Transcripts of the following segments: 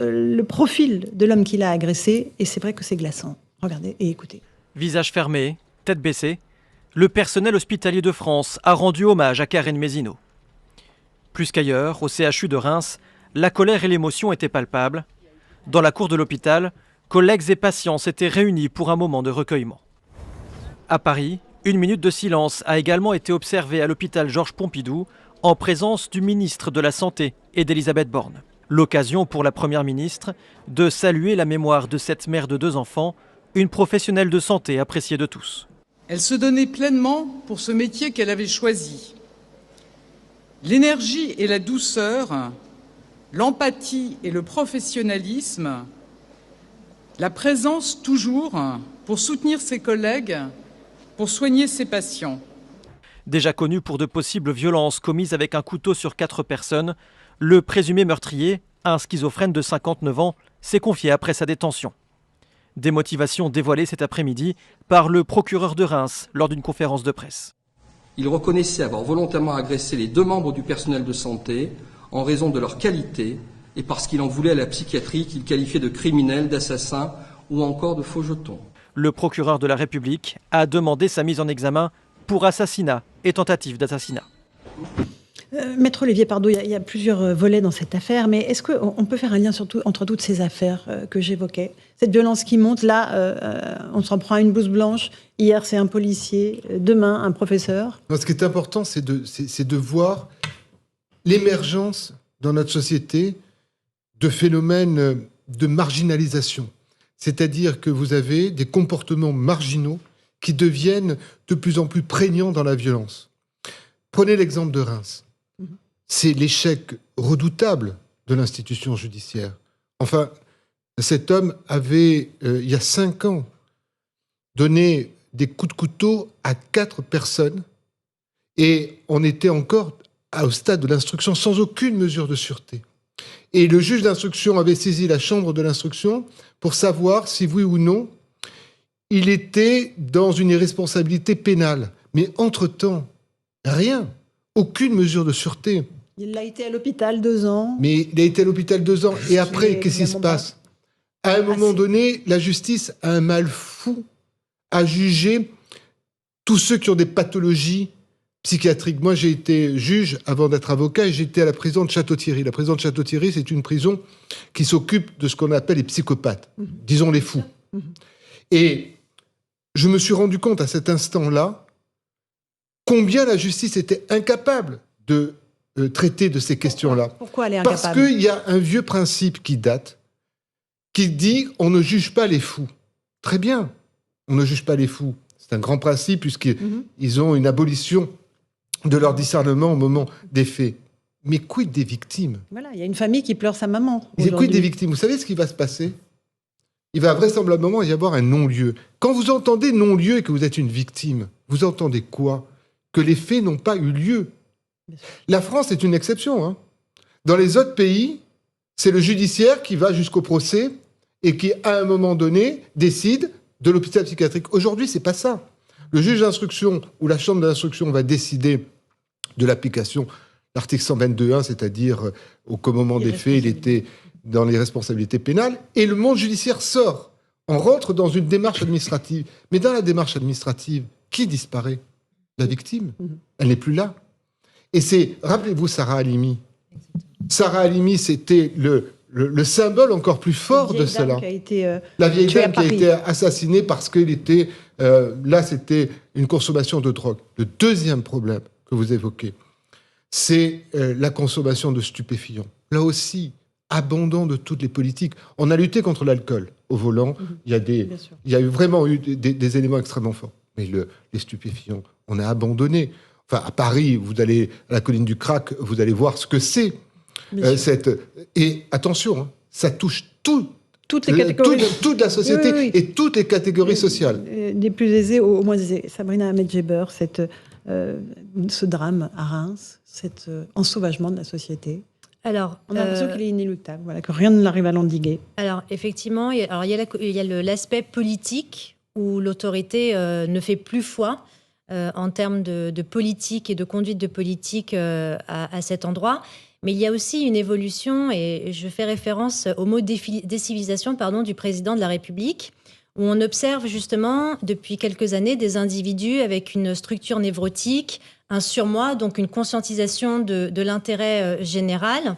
le profil de l'homme qui l'a agressé, et c'est vrai que c'est glaçant. Regardez et écoutez. Visage fermé, tête baissée, le personnel hospitalier de France a rendu hommage à Karen Mézineau. Plus qu'ailleurs, au CHU de Reims, la colère et l'émotion étaient palpables. Dans la cour de l'hôpital, collègues et patients s'étaient réunis pour un moment de recueillement. À Paris, une minute de silence a également été observée à l'hôpital Georges Pompidou en présence du ministre de la Santé et d'Elisabeth Borne. L'occasion pour la Première ministre de saluer la mémoire de cette mère de 2 enfants, une professionnelle de santé appréciée de tous. Elle se donnait pleinement pour ce métier qu'elle avait choisi. L'énergie et la douceur, l'empathie et le professionnalisme, la présence toujours pour soutenir ses collègues, pour soigner ses patients. Déjà connu pour de possibles violences commises avec un couteau sur 4 personnes, le présumé meurtrier, un schizophrène de 59 ans, s'est confié après sa détention. Des motivations dévoilées cet après-midi par le procureur de Reims lors d'une conférence de presse. Il reconnaissait avoir volontairement agressé les 2 membres du personnel de santé en raison de leur qualité et parce qu'il en voulait à la psychiatrie qu'il qualifiait de criminels, d'assassins ou encore de faux jetons. Le procureur de la République a demandé sa mise en examen pour assassinat et tentative d'assassinat. Maître Olivier Pardoux, il y a plusieurs volets dans cette affaire, mais est-ce qu'on peut faire un lien entre toutes ces affaires que j'évoquais? Cette violence qui monte, là, on s'en prend à une blouse blanche, hier c'est un policier, demain un professeur. Ce qui est important, c'est de voir l'émergence dans notre société de phénomènes de marginalisation. C'est-à-dire que vous avez des comportements marginaux qui deviennent de plus en plus prégnants dans la violence. Prenez l'exemple de Reims. C'est l'échec redoutable de l'institution judiciaire. Enfin, cet homme avait, il y a 5 ans, donné des coups de couteau à 4 personnes et on était encore au stade de l'instruction sans aucune mesure de sûreté. Et le juge d'instruction avait saisi la chambre de l'instruction pour savoir si, oui ou non, il était dans une irresponsabilité pénale. Mais entre-temps, rien. Aucune mesure de sûreté. Il a été à l'hôpital 2 ans. Mais il a été à l'hôpital 2 ans. Et après, qu'est-ce qui se passe? À un moment donné, la justice a un mal fou à juger tous ceux qui ont des pathologies psychiatriques. Moi, j'ai été juge avant d'être avocat et j'étais à la prison de Château-Thierry. La prison de Château-Thierry, c'est une prison qui s'occupe de ce qu'on appelle les psychopathes, disons les fous. Et je me suis rendu compte à cet instant-là combien la justice était incapable de traiter de ces questions-là. Pourquoi elle est incapable? Parce qu'il y a un vieux principe qui date, qui dit « on ne juge pas les fous ». Très bien, on ne juge pas les fous. C'est un grand principe puisqu'ils ont une abolition de leur discernement au moment des faits. Mais quid des victimes? Voilà, il y a une famille qui pleure sa maman. Et quid des victimes? Vous savez ce qui va se passer? Il va vraisemblablement y avoir un non-lieu. Quand vous entendez non-lieu et que vous êtes une victime, vous entendez quoi? Que les faits n'ont pas eu lieu. La France est une exception. Hein. Dans les autres pays, c'est le judiciaire qui va jusqu'au procès et qui, à un moment donné, décide de l'hôpital psychiatrique. Aujourd'hui, c'est pas ça. Le juge d'instruction ou la chambre d'instruction va décider de l'application de l'article 122.1, c'est-à-dire qu'au moment des faits, il était dans les responsabilités pénales, et le monde judiciaire sort. On rentre dans une démarche administrative. Mais dans la démarche administrative, qui disparaît? La victime. Elle n'est plus là. Et c'est, rappelez-vous Sarah Halimi. Sarah Halimi, c'était le symbole encore plus fort de cela. La vieille dame qui a été assassinée parce qu'elle était... là, c'était une consommation de drogue. Le deuxième problème que vous évoquez, c'est la consommation de stupéfiants. Là aussi, abandon de toutes les politiques. On a lutté contre l'alcool au volant. Il y a vraiment eu des éléments extrêmement forts. Mais les stupéfiants, on a abandonné. Enfin, à Paris, vous allez à la colline du Crac, vous allez voir ce que c'est. Et attention, hein, ça touche toutes les catégories. Toute la société et toutes les catégories sociales. Des plus aisés aux moins aisés. Sabrina Ahmed-Djeber, ce drame à Reims, cet ensauvagement de la société. Alors, on a l'impression qu'il est inéluctable, voilà, que rien ne l'arrive à l'endiguer. Alors, effectivement, il y a l'aspect politique où l'autorité ne fait plus foi en termes de politique et de conduite de politique à cet endroit. Mais il y a aussi une évolution, et je fais référence au mot décivilisation du président de la République, où on observe justement depuis quelques années des individus avec une structure névrotique, un surmoi, donc une conscientisation de l'intérêt général.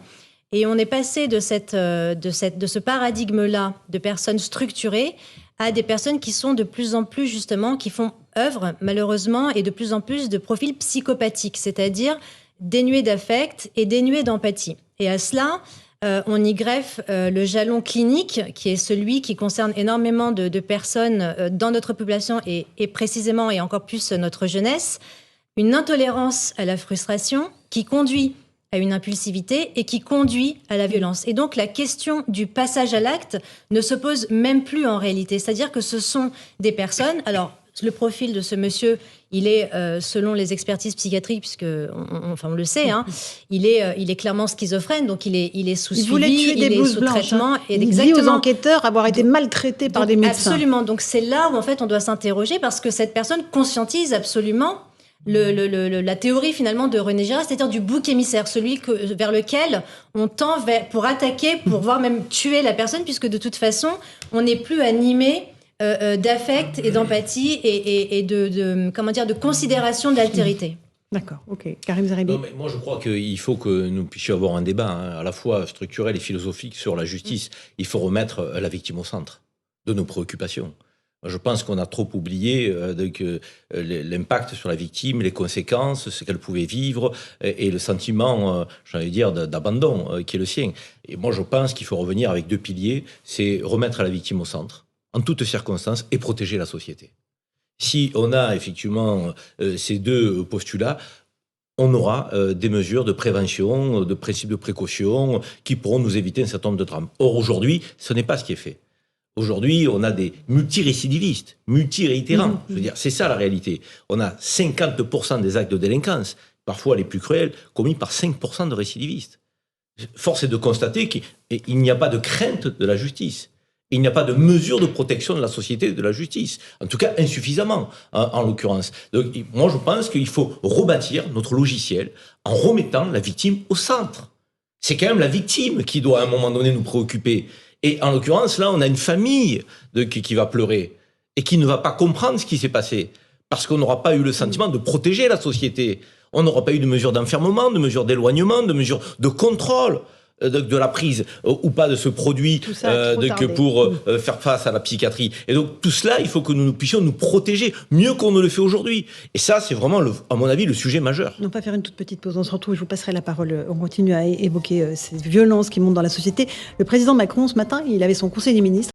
Et on est passé de ce paradigme-là de personnes structurées à des personnes qui sont de plus en plus justement, qui font œuvre malheureusement, et de plus en plus de profils psychopathiques, c'est-à-dire dénués d'affect et dénués d'empathie. Et à cela, on y greffe le jalon clinique, qui est celui qui concerne énormément de personnes dans notre population et précisément et encore plus notre jeunesse, une intolérance à la frustration qui conduit à une impulsivité et qui conduit à la violence. Et donc la question du passage à l'acte ne se pose même plus en réalité. C'est-à-dire que ce sont des personnes... Alors, le profil de ce monsieur, il est, selon les expertises psychiatriques, puisque on le sait, hein, il est clairement schizophrène, donc il est sous suivi, il voulait tuer des blouses blanches. Traitement. Et il dit aux enquêteurs avoir été maltraité par des médecins. Absolument. Donc c'est là où en fait on doit s'interroger, parce que cette personne conscientise absolument la théorie finalement de René Girard, c'est-à-dire du bouc émissaire, celui vers lequel on tend pour attaquer, pour voir même tuer la personne, puisque de toute façon on n'est plus animé d'affect et d'empathie et de considération de l'altérité. D'accord, ok. Karim Zeribi. Moi, je crois qu'il faut que nous puissions avoir un débat à la fois structurel et philosophique sur la justice. Il faut remettre la victime au centre de nos préoccupations. Je pense qu'on a trop oublié l'impact sur la victime, les conséquences, ce qu'elle pouvait vivre et le sentiment, d'abandon qui est le sien. Et moi, je pense qu'il faut revenir avec 2 piliers. C'est remettre la victime au centre, en toutes circonstances, et protéger la société. Si on a effectivement ces 2 postulats, on aura des mesures de prévention, de principes de précaution qui pourront nous éviter un certain nombre de drames. Or, aujourd'hui, ce n'est pas ce qui est fait. Aujourd'hui, on a des multirécidivistes, multiréitérants. Je veux dire, c'est ça la réalité. On a 50% des actes de délinquance, parfois les plus cruels, commis par 5% de récidivistes. Force est de constater qu'il n'y a pas de crainte de la justice. Il n'y a pas de mesure de protection de la société et de la justice. En tout cas, insuffisamment, en l'occurrence. Donc, moi, je pense qu'il faut rebâtir notre logiciel en remettant la victime au centre. C'est quand même la victime qui doit, à un moment donné, nous préoccuper. Et en l'occurrence, là, on a une famille qui va pleurer et qui ne va pas comprendre ce qui s'est passé. Parce qu'on n'aura pas eu le sentiment de protéger la société. On n'aura pas eu de mesures d'enfermement, de mesures d'éloignement, de mesures de contrôle de la prise ou pas de ce produit pour faire face à la psychiatrie. Et donc tout cela, il faut que nous puissions nous protéger mieux qu'on ne le fait aujourd'hui. Et ça, c'est vraiment, à mon avis, le sujet majeur. On va faire une toute petite pause. On se retrouve et je vous passerai la parole. On continue à évoquer ces violences qui montent dans la société. Le président Macron, ce matin, il avait son conseil des ministres.